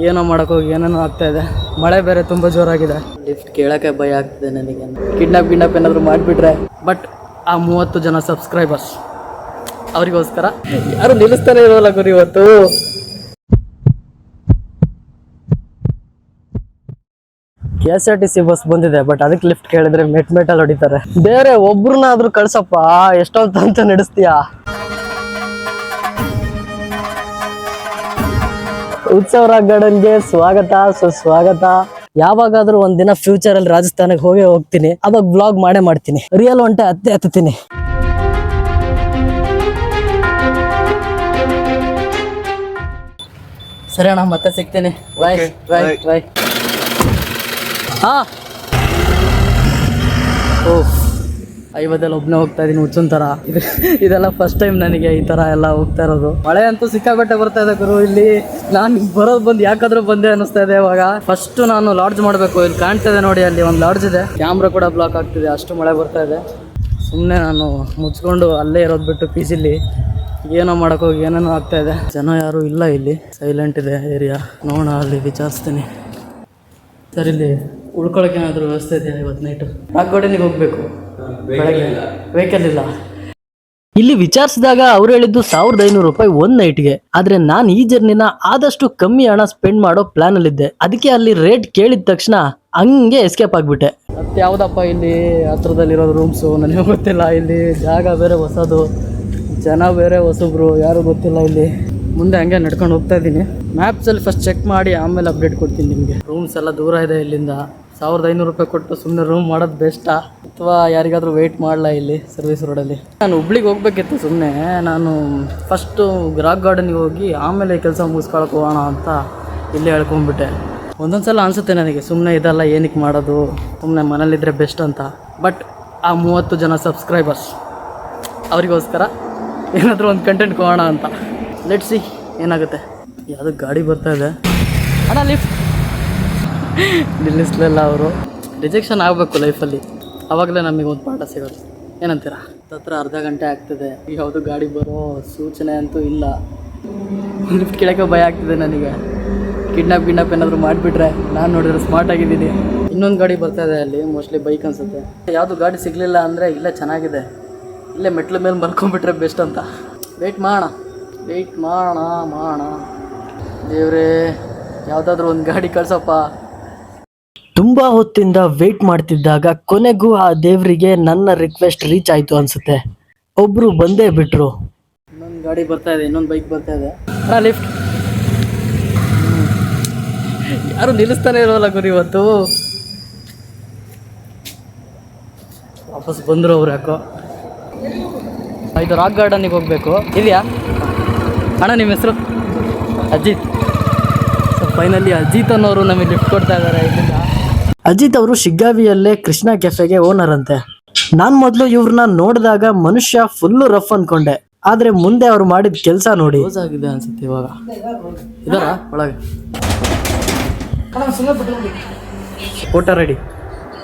ಏನೋ ಮಾಡೋಕ್ಕೋಗಿ ಏನೇನೋ ಆಗ್ತಾ ಇದೆ. ಮಳೆ ಬೇರೆ ತುಂಬ ಜೋರಾಗಿದೆ. ಲಿಫ್ಟ್ ಕೇಳೋಕ್ಕೆ ಭಯ ಆಗ್ತಿದೆ ನನಗೆ. ಕಿಡ್ನಾಪ್ ಏನಾದರೂ ಮಾಡಿಬಿಟ್ರೆ. ಬಟ್ ಆ 30 ಜನ ಸಬ್ಸ್ಕ್ರೈಬರ್ಸ್ ಅವರಿಗೋಸ್ಕರ ಯಾರು ನಿಲ್ಲಿಸ್ತಾನೆ ಇರೋಲ್ಲ ಗುರು. ಇವತ್ತು KSRTC ಬಸ್ ಬಂದಿದೆ. ಬಟ್ ಅದಕ್ಕೆ ಲಿಫ್ಟ್ ಕೇಳಿದ್ರೆ ಮೆಟ್ಟಲ್ಲಿ ಹೊಡಿತಾರೆ. ಬೇರೆ ಒಬ್ರನ್ನಾದ್ರೂ ಕಳ್ಸಪ್ಪ, ಎಷ್ಟೊಂತ ನಡೆಸ್ತೀಯಾ? ಉತ್ಸವ ರಾಕ್ ಗಾರ್ಡನ್ಗೆ ಸ್ವಾಗತ ಸುಸ್ವಾಗತ. ಯಾವಾಗಾದ್ರೂ ಒಂದಿನ ಫ್ಯೂಚರ್ ಅಲ್ಲಿ ರಾಜಸ್ಥಾನಕ್ಕೆ ಹೋಗ್ತೀನಿ. ಅವಾಗ ಬ್ಲಾಗ್ ಮಾಡ್ತೀನಿ. ರಿಯಲ್ ಒಂಟೆ ಹತ್ತೀನಿ. ಸರಿ ಅಣ್ಣ, ಮತ್ತೆ ಸಿಗ್ತೀನಿ. ಬಾಯ್ ಬಾಯ್ ಬಾಯ್. ಹಾ, ಓ ಐವತ್ತಲ್ಲಿ ಒಬ್ಬನೇ ಹೋಗ್ತಾ ಇದೀನಿ ಹುಚ್ಚನ್ ತರ. ಇದೆಲ್ಲ ಫಸ್ಟ್ ಟೈಮ್ ನನಗೆ ಈ ತರ ಎಲ್ಲ ಹೋಗ್ತಾ ಇರೋದು. ಮಳೆ ಅಂತೂ ಸಿಕ್ಕಾಬಟ್ಟೆ ಬರ್ತಾ ಇದೆ ಗುರು. ಇಲ್ಲಿ ನಾನು ಬರೋದು ಬಂದು ಯಾಕಾದ್ರೂ ಬಂದೆ ಅನಿಸ್ತಾ ಇದೆ. ಇವಾಗ ಫಸ್ಟ್ ನಾನು ಲಾಡ್ಜ್ ಮಾಡಬೇಕು. ಇಲ್ಲಿ ಕಾಣ್ತಾ ಇದೆ ನೋಡಿ, ಅಲ್ಲಿ ಒಂದು ಲಾಡ್ಜ್ ಇದೆ. ಕ್ಯಾಮ್ರಾ ಕೂಡ ಬ್ಲಾಕ್ ಆಗ್ತಿದೆ, ಅಷ್ಟು ಮಳೆ ಬರ್ತಾ ಇದೆ. ಸುಮ್ಮನೆ ನಾನು ಮುಚ್ಕೊಂಡು ಅಲ್ಲೇ ಇರೋದು ಬಿಟ್ಟು PGಲಿ ಏನೋ ಮಾಡೋಕ್ಕೋಗಿ ಏನೇನೋ ಆಗ್ತಾ ಇದೆ. ಜನ ಯಾರು ಇಲ್ಲ, ಇಲ್ಲಿ ಸೈಲೆಂಟ್ ಇದೆ ಏರಿಯಾ. ನೋಡೋಣ, ಅಲ್ಲಿ ವಿಚಾರಿಸ್ತೀನಿ. ಸರ್, ಇಲ್ಲಿ ಉಳ್ಕೊಳಕ್ಕೆ ಏನಾದರೂ ವ್ಯವಸ್ಥೆ ಇದೆಯಾ? ಇವತ್ತು ನೈಟು ರಾಕ್ ಗಾರ್ಡನಿಗೆ ಹೋಗ್ಬೇಕು. ಬೆಳಗ್ಗೆ ವೆಹಿಕಲ್ ಇಲ್ಲ. ಇಲ್ಲಿ ವಿಚಾರಿಸಿದಾಗ ಅವ್ರು ಹೇಳಿದ್ದು 1500 ರೂಪಾಯಿ ಒಂದ್ ನೈಟ್ಗೆ. ಆದ್ರೆ ನಾನು ಈ ಜರ್ನಿನ ಆದಷ್ಟು ಕಮ್ಮಿ ಹಣ ಸ್ಪೆಂಡ್ ಮಾಡೋ ಪ್ಲಾನ್ ಅಲ್ಲಿದ್ದೆ. ಅದಕ್ಕೆ ಅಲ್ಲಿ ರೇಟ್ ಕೇಳಿದ ತಕ್ಷಣ ಹಂಗೆ ಎಸ್ಕೇಪ್ ಆಗ್ಬಿಟ್ಟೆ. ಮತ್ತೆ ಯಾವ್ದಪ್ಪ ಇಲ್ಲಿ ಹತ್ರದಲ್ಲಿರೋದು ರೂಮ್ಸು ನನಗೆ ಗೊತ್ತಿಲ್ಲ. ಇಲ್ಲಿ ಜಾಗ ಬೇರೆ ಹೊಸದು, ಜನ ಬೇರೆ ಹೊಸಬ್ರು, ಯಾರು ಗೊತ್ತಿಲ್ಲ. ಇಲ್ಲಿ ಮುಂದೆ ಹಂಗೆ ನಡ್ಕೊಂಡು ಹೋಗ್ತಾ ಇದ್ದೀನಿ. ಮ್ಯಾಪ್ಸಲ್ಲಿ ಫಸ್ಟ್ ಚೆಕ್ ಮಾಡಿ ಆಮೇಲೆ ಅಪ್ಡೇಟ್ ಕೊಡ್ತೀನಿ ನಿಮಗೆ. ರೂಮ್ಸ್ ಎಲ್ಲ ದೂರ ಇದೆ ಇಲ್ಲಿಂದ. 1500 ರೂಪಾಯಿ ಕೊಟ್ಟು ಸುಮ್ಮನೆ ರೂಮ್ ಮಾಡೋದು ಬೆಸ್ಟಾ ಅಥವಾ ಯಾರಿಗಾದರೂ ವೆಯ್ಟ್ ಮಾಡಲ್ಲ ಇಲ್ಲಿ ಸರ್ವಿಸ್ ರೋಡಲ್ಲಿ? ನಾನು ಹುಬ್ಳಿಗೆ ಹೋಗ್ಬೇಕಿತ್ತು. ಸುಮ್ಮನೆ ನಾನು ಫಸ್ಟು ರಾಕ್ ಗಾರ್ಡನಿಗೆ ಹೋಗಿ ಆಮೇಲೆ ಕೆಲಸ ಮುಗಿಸ್ಕೊಳಕ್ಕೆ ಹೋಗೋಣ ಅಂತ ಇಲ್ಲೇ ಹೇಳ್ಕೊಂಡ್ಬಿಟ್ಟೆ. ಒಂದೊಂದು ಸಲ ಅನಿಸುತ್ತೆ ನನಗೆ, ಸುಮ್ಮನೆ ಇದೆಲ್ಲ ಏನಕ್ಕೆ ಮಾಡೋದು, ಸುಮ್ಮನೆ ಮನೇಲಿದ್ದರೆ ಬೆಸ್ಟ್ ಅಂತ. ಬಟ್ ಆ 30 ಜನ ಸಬ್ಸ್ಕ್ರೈಬರ್ಸ್ ಅವರಿಗೋಸ್ಕರ ಏನಾದರೂ ಒಂದು ಕಂಟೆಂಟ್ ಕೊಡೋಣ ಅಂತ. ಲೆಟ್ಸ್ ಸಿ ಏನಾಗುತ್ತೆ. ಯಾವುದೋ ಗಾಡಿ ಬರ್ತಾ ಇದೆ. ಅಣ್ಣ ಲಿಫ್ಟ್ ನಿಲ್ಲಿಸ್ಲಿಲ್ಲ ಅವರು. ರಿಜೆಕ್ಷನ್ ಆಗಬೇಕು ಲೈಫಲ್ಲಿ, ಆವಾಗಲೇ ನಮಗೆ ಒಂದು ಪಾಠ ಸಿಗೋದು. ಏನಂತೀರಾ? ಹತ್ರ ಅರ್ಧ ಗಂಟೆ ಆಗ್ತಿದೆ, ಯಾವುದು ಗಾಡಿ ಬರೋ ಸೂಚನೆ ಅಂತೂ ಇಲ್ಲ. ಲಿಫ್ಟ್ ಕೇಳೋಕ್ಕೆ ಭಯ ಆಗ್ತಿದೆ ನನಗೆ. ಕಿಡ್ನಾಪ್ ಏನಾದರೂ ಮಾಡಿಬಿಟ್ರೆ. ನಾನು ನೋಡಿದ್ರೆ ಸ್ಮಾರ್ಟ್ ಆಗಿದ್ದೀನಿ. ಇನ್ನೊಂದು ಗಾಡಿ ಬರ್ತಾ ಇದೆ ಅಲ್ಲಿ, ಮೋಸ್ಟ್ಲಿ ಬೈಕ್ ಅನಿಸುತ್ತೆ. ಯಾವುದು ಗಾಡಿ ಸಿಗಲಿಲ್ಲ ಅಂದರೆ ಇಲ್ಲೇ ಚೆನ್ನಾಗಿದೆ, ಇಲ್ಲೇ ಮೆಟ್ಲ ಮೇಲೆ ಮಲ್ಕೊಂಡ್ಬಿಟ್ರೆ ಬೆಸ್ಟ್ ಅಂತ. ವೆಯ್ಟ್ ಮಾಡೋಣ. ದೇವ್ರೇ, ಯಾವುದಾದ್ರೂ ಒಂದು ಗಾಡಿ ಕಳ್ಸಪ್ಪ. ತುಂಬಾ ಹೊತ್ತಿಂದ ವೇಟ್ ಮಾಡ್ತಿದ್ದಾಗ ಕೊನೆಗೂ ಆ ದೇವರಿಗೆ ನನ್ನ ರಿಕ್ವೆಸ್ಟ್ ರೀಚ್ ಆಯ್ತು ಅನ್ಸುತ್ತೆ. ಒಬ್ರು ಬಂದೇ ಬಿಟ್ರು. ಇನ್ನೊಂದು ಗಾಡಿ ಬರ್ತಾ ಇದೆ, ಇನ್ನೊಂದು ಬೈಕ್ ಬರ್ತಾ ಇದೆ. ಲಿಫ್ಟ್ ಯಾರು ನಿಲ್ಲಿಸ್ತಾನೆ ಇರೋಲ್ಲ ಗುರು. ಇವತ್ತು ವಾಪಸ್ ಬಂದರು ಅವ್ರು. ಯಾಕೋ ಇದು ರಾಕ್ ಗಾರ್ಡನಿಗೆ ಹೋಗ್ಬೇಕು. ಇದೆಯಾ ಅಣ್ಣ ನಿಮ್ಮ ಹೆಸರು? ಅಜಿತ್. ಫೈನಲಿ ಅಜಿತ್ ಅನ್ನೋರು ನಮಗೆ ಲಿಫ್ಟ್ ಕೊಡ್ತಾ ಇದ್ದಾರೆ ಇಲ್ಲಿಂದ. ಅಜಿತ್ ಅವರು ಶಿಗ್ಗಾವಿಯಲ್ಲೇ ಕೃಷ್ಣ ಕೆಫೆಗೆ ಓನರ್ ಅಂತೆ. ನಾನು ಮೊದಲು ಇವ್ರನ್ನ ನೋಡಿದಾಗ ಮನುಷ್ಯ ಫುಲ್ಲು ರಫ್ ಅನ್ಕೊಂಡೆ. ಆದ್ರೆ ಮುಂದೆ ಅವ್ರು ಮಾಡಿದ ಕೆಲಸ ನೋಡಿ. ಕ್ಲೋಸ್ ಆಗಿದೆ ಅನ್ಸುತ್ತೆ ಇವಾಗ. ಇದರ ಒಳಗೆ ವೋಟರ್ ಐ ಡಿ.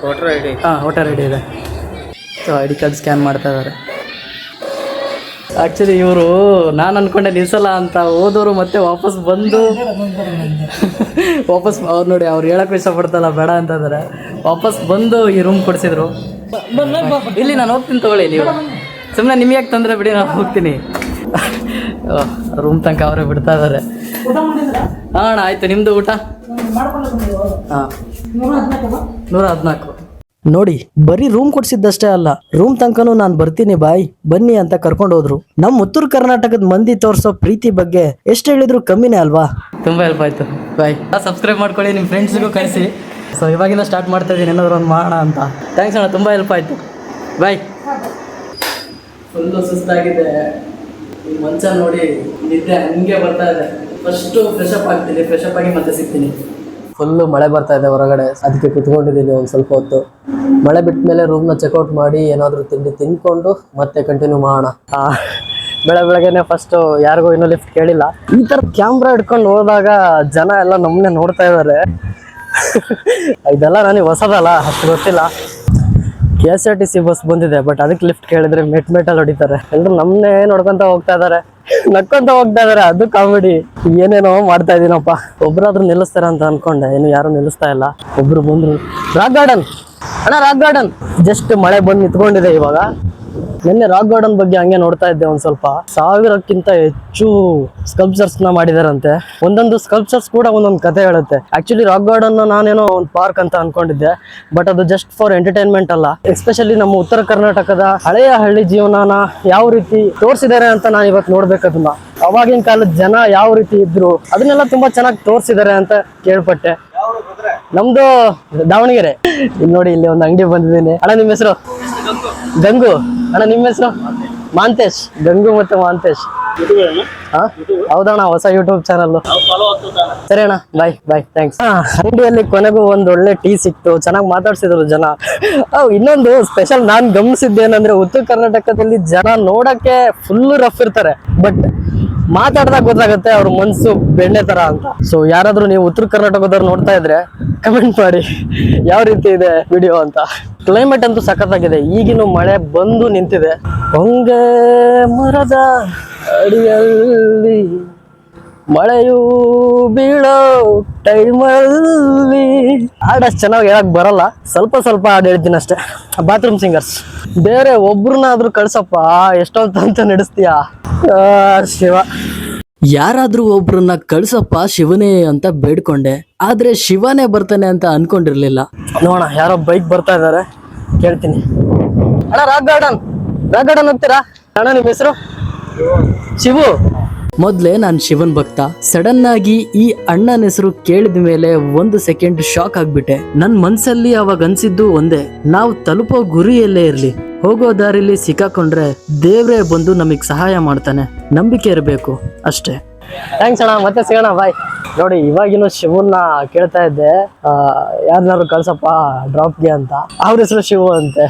ಹಾಂ, ವೋಟರ್ ಐ ಡಿ ಇದೆ. ID ಕಾರ್ಡ್ ಸ್ಕ್ಯಾನ್ ಮಾಡ್ತಾ ಇದ್ದಾರೆ. ಆ್ಯಕ್ಚುಲಿ ಇವರು ನಾನು ಅಂದ್ಕೊಂಡೆ ನಿಲ್ಸಲ್ಲ ಅಂತ, ಹೋದವರು ಮತ್ತೆ ವಾಪಸ್ ಬಂದು ಅವ್ರು ನೋಡಿ, ಅವ್ರು ಹೇಳೋಕ್ಕೂ ಇಷ್ಟಪಡ್ತಲ್ಲ, ಬೇಡ ಅಂತ ಇದ್ದಾರೆ. ವಾಪಸ್ ಬಂದು ಈ ರೂಮ್ ಕೊಡಿಸಿದ್ರು. ಇಲ್ಲಿ ನಾನು ಹೋಗ್ತೀನಿ ತಗೊಳ್ಳಿ, ನೀವು ಸುಮ್ಮನೆ ನಿಮ್ಗೆ ಯಾಕೆ ತೊಂದರೆ ಬಿಡಿ, ನಾನು ಹೋಗ್ತೀನಿ. ರೂಮ್ ತನಕ ಅವರೇ ಬಿಡ್ತಾ ಇದ್ದಾರೆ. ಹಾಂ ಅಣ್ಣ ಆಯಿತು. ನಿಮ್ಮದು ಊಟ? ಹಾಂ, 114. ನೋಡಿ, ಬರೀ ರೂಮ್ ಕೊಡ್ಸಿದ್ದಷ್ಟೇ ಅಲ್ಲ, ರೂಮ್ ತನಕನೂ ನಾನು ಬರ್ತೀನಿ ಬಾಯ್ ಬನ್ನಿ ಅಂತ ಕರ್ಕೊಂಡು ಹೋದ್ರು. ನಮ್ಮ ಉತ್ತರ ಕರ್ನಾಟಕದ ಮಂದಿ ತೋರಿಸೋ ಪ್ರೀತಿ ಬಗ್ಗೆ ಎಷ್ಟು ಹೇಳಿದ್ರು ಕಮ್ಮಿನೇ ಅಲ್ವಾ? ತುಂಬಾ ಹೆಲ್ಪ್ ಆಯ್ತು. ಬಾಯ್. ಸಬ್ಸ್ಕ್ರೈಬ್ ಮಾಡ್ಕೊಳ್ಳಿ, ನಿಮ್ಮ ಫ್ರೆಂಡ್ಸ್ಗೂ ಕಳಿಸಿ. ಸೊ ಇವಾಗಿಂದ ಸ್ಟಾರ್ಟ್ ಮಾಡ್ತಾ ಇದ್ದೀನಿ ಏನಾದ್ರು ಒಂದು ಮಾಡೋಣ ಅಂತ. ಥ್ಯಾಂಕ್ಸ್ ಅಣ್ಣ, ತುಂಬ ಹೆಲ್ಪ್ ಆಯಿತು. ಬಾಯ್. ಫುಲ್ಲು ಸುಸ್ತಾಗಿದೆ. ಈ ಮಂಚ ನೋಡಿ, ನಿದ್ದೆ ಹಂಗೆ ಬರ್ತಾ ಇದೆ. ಫಸ್ಟು ಫ್ರೆಶಪ್ ಆಗ್ತೀನಿ, ಫ್ರೆಶಪ್ ಆಗಿ ಮತ್ತೆ ಸಿಗ್ತೀನಿ. ಫುಲ್ಲು ಮಳೆ ಬರ್ತಾ ಇದೆ ಹೊರಗಡೆ, ಅದಕ್ಕೆ ಕುತ್ಕೊಂಡಿದ್ದೀನಿ ಒಂದು ಸ್ವಲ್ಪ ಹೊತ್ತು. ಮಳೆ ಬಿಟ್ಟ ಮೇಲೆ ರೂಮ್ನ ಚೆಕ್ಔಟ್ ಮಾಡಿ ಏನಾದರೂ ತಿಂಡಿ ತಿನ್ಕೊಂಡು ಮತ್ತೆ ಕಂಟಿನ್ಯೂ ಮಾಡೋಣ. ಬೆಳಗ್ಗೆನೆ ಫಸ್ಟು ಯಾರಿಗೂ ಇನ್ನೂ ಲಿಫ್ಟ್ ಕೇಳಿಲ್ಲ. ಈ ಥರ ಕ್ಯಾಮ್ರಾ ಹಿಡ್ಕೊಂಡು ಹೋದಾಗ ಜನ ಎಲ್ಲ ನಮ್ಮನ್ನೇ ನೋಡ್ತಾ ಇದ್ದಾರೆ. ಇದೆಲ್ಲ ನನಗೆ ಹೊಸದಲ್ಲ, ಅಷ್ಟು ಗೊತ್ತಿಲ್ಲ. KSRTC ಬಸ್ ಬಂದಿದೆ. ಬಟ್ ಅದಕ್ಕೆ ಲಿಫ್ಟ್ ಕೇಳಿದ್ರೆ ಮೆಟ್ಟಲ್ಲಿ ಹೊಡಿತಾರೆ. ಎಲ್ಲರೂ ನಮ್ಮನ್ನೇ ನೋಡ್ಕೊತ ಹೋಗ್ತಾ ಇದ್ದಾರೆ. ನಕ್ಕೊಂತ ಹೋಗ್ತಾ ಇದಾರೆ, ಅದು ಕಾಮಿಡಿ. ಏನೇನೋ ಮಾಡ್ತಾ ಇದೀನಪ್ಪ. ಒಬ್ರಾದ್ರೂ ನಿಲ್ಲಿಸ್ತಾರ ಅಂತ ಅನ್ಕೊಂಡೆ, ಏನು ಯಾರು ನಿಲ್ಲಿಸ್ತಾ ಇಲ್ಲ. ಒಬ್ರು ಬಂದ್ರು. ರಾಕ್ ಗಾರ್ಡನ್ ಅಣ್ಣ, ರಾಕ್ ಗಾರ್ಡನ್. ಜಸ್ಟ್ ಮಳೆ ಬಂದು ನಿಂತ್ಕೊಂಡಿದೆ ಇವಾಗ. ನಿನ್ನೆ ರಾಕ್ ಗಾರ್ಡನ್ ಬಗ್ಗೆ ಹಂಗೆ ನೋಡ್ತಾ ಇದ್ದೆ. ಒಂದ್ ಸ್ವಲ್ಪ 1000ಕ್ಕಿಂತ ಹೆಚ್ಚು ಸ್ಕಲ್ಪ್ಚರ್ಸ್ ನ ಮಾಡಿದಾರಂತೆ. ಒಂದೊಂದು ಸ್ಕಲ್ಪ್ಚರ್ಸ್ ಕೂಡ ಒಂದೊಂದು ಕತೆ ಹೇಳುತ್ತೆ. ಆಕ್ಚುಲಿ ರಾಕ್ ಗಾರ್ಡನ್ ನಾನೇನೋ ಒಂದು ಪಾರ್ಕ್ ಅಂತ ಅನ್ಕೊಂಡಿದ್ದೆ, ಬಟ್ ಅದು ಜಸ್ಟ್ ಫಾರ್ ಎಂಟರ್ಟೈನ್ಮೆಂಟ್ ಅಲ್ಲ. ಎಸ್ಪೆಷಲಿ ನಮ್ಮ ಉತ್ತರ ಕರ್ನಾಟಕದ ಹಳೆಯ ಹಳ್ಳಿ ಜೀವನನ ಯಾವ ರೀತಿ ತೋರಿಸಿದ್ದಾರೆ ಅಂತ ನಾನು ಇವತ್ತು ನೋಡ್ಬೇಕದನ್ನ. ಅವಾಗಿನ ಕಾಲದ ಜನ ಯಾವ ರೀತಿ ಇದ್ರು ಅದನ್ನೆಲ್ಲ ತುಂಬಾ ಚೆನ್ನಾಗಿ ತೋರಿಸಿದ್ದಾರೆ ಅಂತ ಕೇಳ್ಪಟ್ಟೆ. ನಮ್ದು ದಾವಣಗೆರೆ. ಇಲ್ಲಿ ನೋಡಿ, ಇಲ್ಲಿ ಒಂದು ಅಂಗಡಿ ಬಂದಿದ್ದೀನಿ. ಅಣ್ಣ ನಿಮ್ಮ ಹೆಸರು? ಗಂಗು. ಅಣ್ಣ ನಿಮ್ಮ ಹೆಸರು? ಮಾಂತೇಶ್. ಗಂಗು ಮತ್ತೆ ಮಾಂತೇಶ್. ಹೌದಣ್ಣ, ಹೊಸ ಯೂಟ್ಯೂಬ್ ಚಾನಲ್. ಸರಿ ಅಣ್ಣ, ಬಾಯ್ ಥ್ಯಾಂಕ್ಸ್. ಅಂಗಡಿಯಲ್ಲಿ ಕೊನೆಗೂ ಒಂದ್ ಒಳ್ಳೆ ಟೀ ಸಿಕ್ತು. ಚೆನ್ನಾಗಿ ಮಾತಾಡ್ಸಿದ್ರು ಜನ. ಇನ್ನೊಂದು ಸ್ಪೆಷಲ್ ನಾನ್ ಗಮನಿಸಿದ್ದೇನಂದ್ರೆ, ಉತ್ತರ ಕರ್ನಾಟಕದಲ್ಲಿ ಜನ ನೋಡಕ್ಕೆ ಫುಲ್ ರಫ್ ಇರ್ತಾರೆ, ಬಟ್ ಮಾತಾಡ್ದಾಗ ಗೊತ್ತಾಗುತ್ತೆ ಅವ್ರ ಮನ್ಸು ಬೆಣ್ಣೆ ತರ ಅಂತ. ಸೊ ಯಾರಾದ್ರೂ ನೀವು ಉತ್ತರ ಕರ್ನಾಟಕದವ್ರು ನೋಡ್ತಾ ಇದ್ರೆ ಕಮೆಂಟ್ ಮಾಡಿ ಯಾವ ರೀತಿ ಇದೆ ವಿಡಿಯೋ ಅಂತ. ಕ್ಲೈಮೇಟ್ ಅಂತೂ ಸಖತ್ತಾಗಿದೆ. ಈಗಿನ ಮಳೆ ಬಂದು ನಿಂತಿದೆ. ಹೊಂಗೆ ಮರದ ಅಡಿಯಲ್ಲಿ ಮಳೆಯೂ ಬೀಳೋ ಟೈಮಲ್ಲಿ. ಹಾಡಷ್ಟು ಚೆನ್ನಾಗಿ ಹೇಳಕ್ ಬರಲ್ಲ, ಸ್ವಲ್ಪ ಸ್ವಲ್ಪ ಹಾಡು ಹೇಳ್ತೀನಿ ಅಷ್ಟೇ. Bathroom singers. ಬೇರೆ ಒಬ್ರನ್ನಾದ್ರೂ ಕಳ್ಸಪ್ಪ, ಎಷ್ಟೊಂತ ನಡೆಸ್ತೀಯಾ ಶಿವ. ಯಾರಾದ್ರೂ ಒಬ್ರನ್ನ ಕಳ್ಸಪ್ಪ ಶಿವನೇ ಅಂತ ಬೇಡ್ಕೊಂಡೆ, ಆದ್ರೆ ಶಿವನೇ ಬರ್ತಾನೆ ಅಂತ ಅನ್ಕೊಂಡಿರ್ಲಿಲ್ಲ. ನೋಡೋಣ, ಯಾರೋ ಬೈಕ್ ಬರ್ತಾ ಇದಾರೆ, ಕೇಳ್ತೀನಿ. ಅಣ್ಣ ರಾಕ್ ಗಾರ್ಡನ್ ಹೋಗ್ತೀರಾ ಅಣ್ಣ? ನಿಮ್ಮ ಹೆಸರು? ಶಿವು. ಮೊದ್ಲೇ ನಾನು ಶಿವನ್ ಭಕ್ತ. ಸಡನ್ ಆಗಿ ಈ ಅಣ್ಣನ ಹೆಸರು ಕೇಳಿದ ಮೇಲೆ 1 ಸೆಕೆಂಡ್ ಶಾಕ್ ಆಗ್ಬಿಟ್ಟೆ. ನನ್ ಮನ್ಸಲ್ಲಿ ಅವಾಗ ಅನ್ಸಿದ್ದು ಒಂದೇ, ನಾವು ತಲುಪೋ ಗುರಿಯಲ್ಲೇ ಇರ್ಲಿ, ಹೋಗೋ ದಾರಿಲಿ ಸಿಕ್ಕಾಕೊಂಡ್ರೆ ದೇವ್ರೇ ಬಂದು ನಮಗ್ ಸಹಾಯ ಮಾಡ್ತಾನೆ, ನಂಬಿಕೆ ಇರಬೇಕು ಅಷ್ಟೇ. ಥ್ಯಾಂಕ್ಸ್ ಅಣ್ಣ, ಮತ್ತೆ ಸಿಗೋಣ, ಬಾಯ್. ನೋಡಿ, ಇವಾಗಿನ ಶಿವನ್ನ ಕೇಳ್ತಾ ಇದ್ದೆ, ಯಾರನ್ನಾರು ಕಳ್ಸಪ್ಪ ಡ್ರಾಪ್ಗೆ ಅಂತ. ಅವ್ರ ಹೆಸರು ಶಿವು ಅಂತೆ.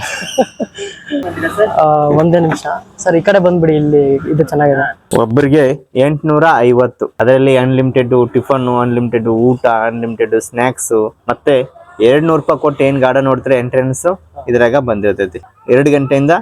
ಒಂದೇ ನಿಮಿಷ ಸರ್, ಈ ಕಡೆ ಬಂದ್ಬಿಡಿ, ಇಲ್ಲಿ ಇದು ಚೆನ್ನಾಗಿದೆ. ಒಬ್ಬರಿಗೆ 850, ಅದರಲ್ಲಿ ಅನ್ಲಿಮಿಟೆಡ್ ಟಿಫನ್, ಅನ್ಲಿಮಿಟೆಡ್ ಊಟ, ಅನ್ಲಿಮಿಟೆಡ್ ಸ್ನಾಕ್ಸ್, ಮತ್ತೆ 200 ರೂಪಾಯಿ ಕೊಟ್ಟು ಏನ್ ಗಾರ್ಡನ್ ನೋಡ್ತಾರೆ ಎಂಟ್ರೆನ್ಸ್ ಇದ್ರಾಗ ಬಂದಿರ್ತೈತಿ. 2 ಗಂಟೆಯಿಂದ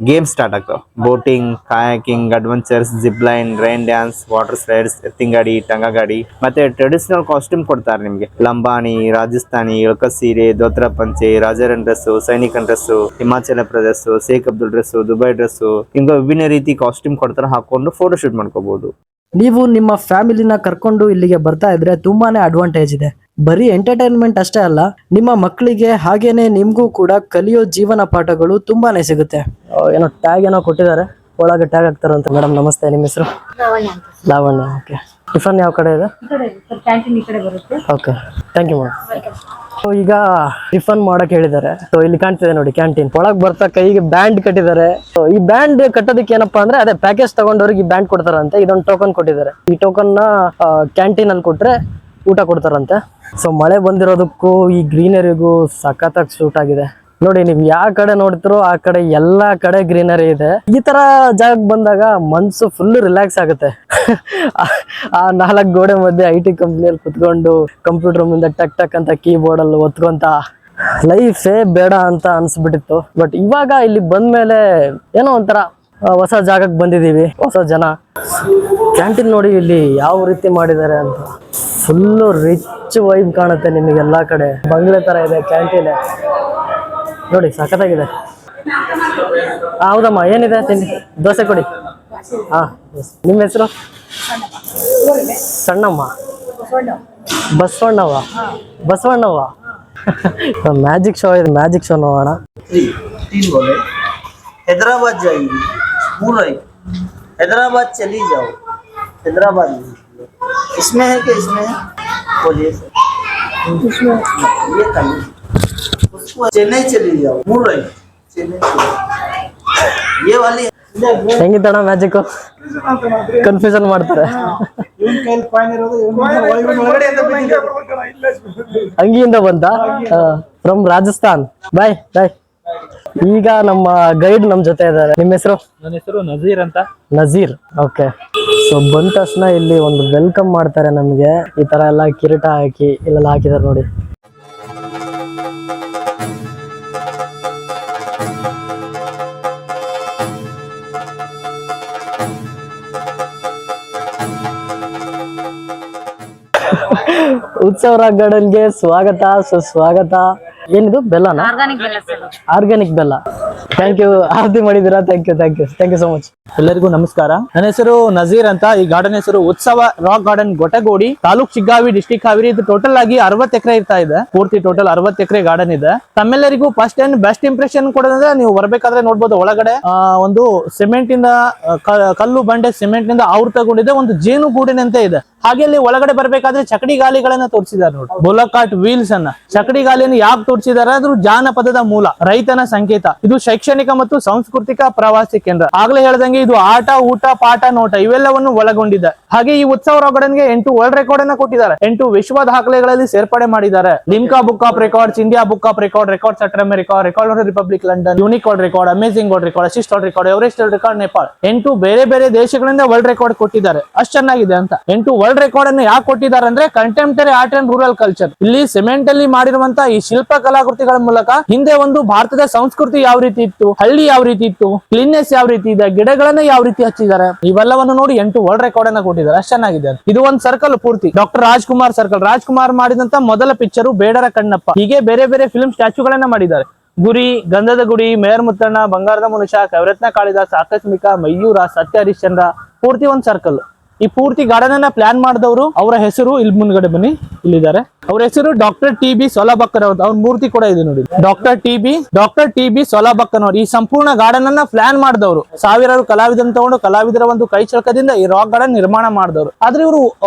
ಗೇಮ್ ಸ್ಟಾರ್ಟ್ ಆಗ್ತಾವ. Boating, kayaking, adventures, zip line, rain dance, water slides, ಎತ್ತಿನ ಗಾಡಿ, ಟಂಗ ಗಾಡಿ, ಮತ್ತೆ ಟ್ರೆಡಿಷನಲ್ ಕಾಸ್ಟ್ಯೂಮ್ ಕೊಡ್ತಾರೆ ನಿಮ್ಗೆ. ಲಂಬಾಣಿ, ರಾಜಸ್ಥಾನಿ, ಇಳಕ ಸೀರೆ, ಧೋತ್ರ ಪಂಚೆ, ರಾಜರನ್ dress, ಸೈನಿಕನ್ dress, Himachal Pradesh, Sheikh Abdul dress, Dubai dress, ಹಿಂಗ ವಿಭಿನ್ನ ರೀತಿ ಕಾಸ್ಟ್ಯೂಮ್ ಕೊಡ್ತಾರೆ. ಹಾಕೊಂಡು ಫೋಟೋ ಶೂಟ್ ಮಾಡ್ಕೋಬಹುದು. ನೀವು ನಿಮ್ಮ ಫ್ಯಾಮಿಲಿನ ಕರ್ಕೊಂಡು ಇಲ್ಲಿಗೆ ಬರ್ತಾ ಇದ್ರೆ ತುಂಬಾನೇ ಅಡ್ವಾಂಟೇಜ್ ಇದೆ. ಬರೀ ಎಂಟರ್ಟೈನ್ಮೆಂಟ್ ಅಷ್ಟೇ ಅಲ್ಲ, ನಿಮ್ಮ ಮಕ್ಕಳಿಗೆ ಹಾಗೇನೆ ನಿಮ್ಗೂ ಕೂಡ ಕಲಿಯೋ ಜೀವನ ಪಾಠಗಳು ತುಂಬಾನೇ ಸಿಗುತ್ತೆ. ಏನೋ ಟ್ಯಾಗ್ ಏನೋ ಕೊಟ್ಟಿದ್ದಾರೆ, ಒಳಗೆ ಟ್ಯಾಗ್ ಹಾಕ್ತಾರಂತೆ. ಮೇಡಮ್ ನಮಸ್ತೆ, ನಿಮ್ಮ ಹೆಸರು? ಲಾವಣ್ಯ. ಓಕೆ, ಟಿಫನ್ ಯಾವ ಕಡೆ ಇದೆ? Okay, thank you madam. ಈಗ ಟಿಫನ್ ಮಾಡಕ್ ಹೇಳಿದ್ದಾರೆ. ಸೊ ಇಲ್ಲಿ ಕಾಣ್ತಿದೆ ನೋಡಿ ಕ್ಯಾಂಟೀನ್. ಒಳಗ್ ಬರ್ತಾ ಕೈಗೆ ಬ್ಯಾಂಡ್ ಕಟ್ಟಿದ್ದಾರೆ. ಸೊ ಈ ಬ್ಯಾಂಡ್ ಕಟ್ಟೋದಕ್ಕೆ ಏನಪ್ಪಾ ಅಂದ್ರೆ, ಅದೇ ಪ್ಯಾಕೇಜ್ ತಗೊಂಡವ್ರಿಗೆ ಈ ಬ್ಯಾಂಡ್ ಕೊಡ್ತಾರಂತೆ. ಇದೊಂದು ಟೋಕನ್ ಕೊಟ್ಟಿದ್ದಾರೆ. ಈ ಟೋಕನ್ ನ ಕ್ಯಾಂಟೀನ್ ಅಲ್ಲಿ ಕೊಟ್ರೆ ಊಟ ಕೊಡ್ತಾರಂತೆ. ಸೊ ಮಳೆ ಬಂದಿರೋದಕ್ಕೂ ಈ ಗ್ರೀನರಿಗೂ ಸಖತ್ತಾಗಿ ಸೂಟ್ ಆಗಿದೆ. ನೋಡಿ, ನೀವು ಯಾವ ಕಡೆ ನೋಡ್ತಿರೋ ಆ ಕಡೆ ಎಲ್ಲಾ ಕಡೆ ಗ್ರೀನರಿ ಇದೆ. ಈ ತರ ಜಾಗಕ್ಕೆ ಬಂದಾಗ ಮನ್ಸು ಫುಲ್ ರಿಲ್ಯಾಕ್ಸ್ ಆಗುತ್ತೆ. ಆ 4 ಗೋಡೆ ಮಧ್ಯೆ IT ಕಂಪ್ನಿಯಲ್ಲಿ ಕುತ್ಕೊಂಡು ಕಂಪ್ಯೂಟರ್ ಮುಂದೆ ಟಕ್ ಟಕ್ ಅಂತ ಕೀಬೋರ್ಡ್ ಅಲ್ಲಿ ಒತ್ಕೊಂತ ಲೈಫೇ ಬೇಡ ಅಂತ ಅನ್ಸ್ಬಿಟ್ಟಿತ್ತು. ಬಟ್ ಇವಾಗ ಇಲ್ಲಿ ಬಂದ್ಮೇಲೆ ಏನೋ ಒಂಥರ ಹೊಸ ಜಾಗಕ್ಕೆ ಬಂದಿದೀವಿ, ಹೊಸ ಜನ. ಕ್ಯಾಂಟೀನ್ ನೋಡಿ ಇಲ್ಲಿ ಯಾವ ರೀತಿ ಮಾಡಿದ್ದಾರೆ ಅಂತ. ಫುಲ್ಲು ರಿಚ್ ವೈಬ್ ಕಾಣುತ್ತೆ ನಿಮಗೆಲ್ಲಾ ಕಡೆ. ಬಂಗ್ಲೆ ತರ ಇದೆ ಕ್ಯಾಂಟೀನ್ ನೋಡಿ, ಸಖತ್ತಾಗಿದೆ. ಹೌದಮ್ಮ, ಏನಿದೆ ತಿಂಡಿ? ದೋಸೆ ಕೊಡಿ. ಹಾ, ನಿಮ್ಮ ಹೆಸರು? ಸಣ್ಣಮ್ಮ. ಬಸವಣ್ಣವ್ವ. ಮ್ಯಾಜಿಕ್ ಶೋ ಇದೆ, ಮ್ಯಾಜಿಕ್ ಶೋ ನೋಡೋಣ. 3 बोले हैदराबाद जाएंगे, पूरा हैदराबाद चली जाओ, हैदराबाद इसमें है कि इसमें है? बोलिए सर। इसमें ये कहीं उसको चेन्नई चली जाओ, मुरई चेन्नई ये वाली ಹೆಂಗಿತ್ತಣ್ಣ ಮ್ಯಾಜಿಕ್? ಕನ್ಫ್ಯೂಷನ್ ಮಾಡ್ತಾರೆ. ಅಂಗಿಯಿಂದ ಬಂತ ಫ್ರಮ್ ರಾಜಸ್ಥಾನ್. ಬಾಯ್. ಈಗ ನಮ್ಮ ಗೈಡ್ ನಮ್ ಜೊತೆ ಇದ್ದಾರೆ. ನಿಮ್ಮ ಹೆಸರು? ನನ್ನ ಹೆಸರು ನಜೀರ್ ಅಂತ. ನಜೀರ್, ಓಕೆ. ಸೊ ಬಂದ ತಕ್ಷಣ ಇಲ್ಲಿ ಒಂದು ವೆಲ್ಕಮ್ ಮಾಡ್ತಾರೆ ನಮ್ಗೆ. ಈ ತರ ಎಲ್ಲ ಕಿರೀಟ ಹಾಕಿ ಇಲ್ಲೆಲ್ಲ ಹಾಕಿದಾರೆ ನೋಡಿ. ಉತ್ಸವ ರಾಕ್ ಗಾರ್ಡನ್ಗೆ ಸ್ವಾಗತ ಸುಸ್ವಾಗತ. ಏನಿದು ಬೆಲ್ಲನಾ? ಆರ್ಗಾನಿಕ್ ಬೆಲ್ಲ. ಥ್ಯಾಂಕ್ ಯು, ಆರತಿ ಮಾಡಿದ್ದೀರಾ. Thank you so much. ಎಲ್ಲರಿಗೂ ನಮಸ್ಕಾರ. ನನ್ನ ಹೆಸರು ನಜೀರ್ ಅಂತ. ಈ ಗಾರ್ಡನ್ ಹೆಸರು Utsav rock garden Gotagodi, taluk Shiggavi, district Haveri. ಇದು ಟೋಟಲ್ ಆಗಿ 60 ಎಕರೆ ಇರ್ತಾ ಇದೆ. ಪೂರ್ತಿ ಟೋಟಲ್ 60 ಎಕರೆ ಗಾರ್ಡನ್ ಇದೆ. ತಮ್ಮೆಲ್ಲರಿಗೂ ಫಸ್ಟ್ ಅಂಡ್ ಬೆಸ್ಟ್ ಇಂಪ್ರೆಷನ್ ಕೊಡೋದಂದ್ರೆ ನೀವು ಬರ್ಬೇಕಾದ್ರೆ ನೋಡ್ಬೋದು ಒಳಗಡೆ ಒಂದು ಸಿಮೆಂಟ್ ಇಂದ ಕಲ್ಲು ಬಂಡೆ ಸಿಮೆಂಟ್ ನಿಂದ ಆವೃತಗೊಂಡಿದೆ ಒಂದು ಜೇನು ಗೂಡಿನಂತೆ ಇದೆ. ಹಾಗೆ ಅಲ್ಲಿ ಒಳಗಡೆ ಬರ್ಬೇಕಾದ್ರೆ ಚಕಡಿ ಗಾಲಿಗಳನ್ನ ತೋರಿಸಿದ್ದಾರೆ ನೋಡಿ, ಬೊಲಕಾಟ್ ವೀಲ್ಸ್ ಅನ್ನ. ಚಕಡಿ ಗಾಲಿಯನ್ನು ಯಾಕೆ ತೋರಿಸಿದ್ದಾರೆ? ಅದು ಜಾನಪದದ ಮೂಲ, ರೈತನ ಸಂಕೇತ. ಇದು ಶೈಕ್ಷಣಿಕ ಮತ್ತು ಸಾಂಸ್ಕೃತಿಕ ಪ್ರವಾಸಿ ಕೇಂದ್ರ. ಆಗ್ಲೇ ಹೇಳ್ದಂಗೆ ಇದು ಆಟ, ಊಟ, ಪಾಠ, ನೋಟ ಇವೆಲ್ಲವನ್ನು ಒಳಗೊಂಡಿದೆ. ಹಾಗೆ ಈ ಉತ್ಸವ ರಾಕ್ ಗಾರ್ಡನ್ಗೆ 8 ವರ್ಲ್ಡ್ ರೆಕಾರ್ಡ್ ಅನ್ನ ಕೊಟ್ಟಿದ್ದಾರೆ. 8 ವಿಶ್ವ ದಾಖಲೆಗಳಲ್ಲಿ ಸೇರ್ಪಡೆ ಮಾಡಿದ್ದಾರೆ. Limca book of records, India book of records at America, record of republic London, unique world record, amazing world record, assist world record, Everest world record, Nepal. 8 ಬೇರೆ ಬೇರೆ ದೇಶಗಳಿಂದ ವರ್ಲ್ಡ್ ರೆಕಾರ್ಡ್ ಕೊಟ್ಟಿದ್ದಾರೆ. ಅಷ್ಟು ಚೆನ್ನಾಗಿದೆ ಅಂತ. 8 ವರ್ಲ್ಡ್ ರೆಕಾರ್ಡ್ ಅನ್ನು ಯಾಕೆ ಕೊಟ್ಟಿದ್ದಾರೆ ಅಂದ್ರೆ contemporary art and rural culture. ಇಲ್ಲಿ ಸಿಮೆಂಟ್ ಅಲ್ಲಿ ಮಾಡಿರುವಂತ ಈ ಶಿಲ್ಪ ಕಲಾಕೃತಿಗಳ ಮೂಲಕ ಹಿಂದೆ ಒಂದು ಭಾರತದ ಸಂಸ್ಕೃತಿ ಯಾವ ರೀತಿ ಇತ್ತು, ಹಳ್ಳಿ ಯಾವ ರೀತಿ ಇತ್ತು, ಕ್ಲೀನ್ನೆಸ್ ಯಾವ ರೀತಿ ಇದೆ, ಗಿಡಗಳನ್ನ ಯಾವ ರೀತಿ ಹಚ್ಚಿದ್ದಾರೆ, ಇವೆಲ್ಲವನ್ನು ನೋಡಿ 8 ವರ್ಲ್ಡ್ ರೆಕಾರ್ಡ್ ಅನ್ನ ಕೊಟ್ಟಿದ್ದಾರೆ. ಅಷ್ಟು ಚೆನ್ನಾಗಿದೆ. ಇದು ಒಂದು ಸರ್ಕಲ್ ಪೂರ್ತಿ ಡಾಕ್ಟರ್ ರಾಜ್ಕುಮಾರ್ ಸರ್ಕಲ್. ರಾಜ್ಕುಮಾರ್ ಮಾಡಿದಂತ ಮೊದಲ ಪಿಕ್ಚರು ಬೇಡರ ಕಣ್ಣಪ್ಪ. ಹೀಗೆ ಬೇರೆ ಬೇರೆ ಫಿಲ್ಮ್ ಸ್ಟ್ಯಾಚ್ಯೂಗಳನ್ನ ಮಾಡಿದ್ದಾರೆ. ಗುರಿ, ಗಂಧದ ಗುಡಿ, ಮೇಯರ್ ಮುತ್ತಣ್ಣ, ಬಂಗಾರದ ಮನುಷ್ಯ, ಕವಿರತ್ನ ಕಾಳಿದಾಸ, ಆಕಸ್ಮಿಕ, ಮಯೂರ, ಸತ್ಯ ಹರಿಶ್ಚಂದ್ರ, ಪೂರ್ತಿ ಒಂದು ಸರ್ಕಲ್. ಈ ಪೂರ್ತಿ ಗಾರ್ಡನ್ ಅನ್ನ ಪ್ಲಾನ್ ಮಾಡಿದವರು, ಅವರ ಹೆಸರು ಇಲ್ಲಿ ಮುಂದ್ಗಡೆ ಬನ್ನಿ, ಇಲ್ಲಿದ್ದಾರೆ. ಅವ್ರ ಹೆಸರು ಡಾಕ್ಟರ್ ಟಿ.ಬಿ. ಸೊಲಬಕ್ಕರ್ ಅವ್ರ ಮೂರ್ತಿ ಕೂಡ ಇದೆ ನೋಡಿ. Doctor TB. ಸೊಲಬಕ್ಕರ್ ಅವರು ಈ ಸಂಪೂರ್ಣ ಗಾರ್ಡನ್ ಅನ್ನ ಪ್ಲಾನ್ ಮಾಡಿದವರು. ಸಾವಿರಾರು ಕಲಾವಿದರನ್ನು ತಗೊಂಡು ಕಲಾವಿದರ ಒಂದು ಕೈ ಚಳಕದಿಂದ ಈ ರಾಕ್ ಗಾರ್ಡನ್ ನಿರ್ಮಾಣ ಮಾಡಿದವರು. ಆದ್ರೆ ಇವರು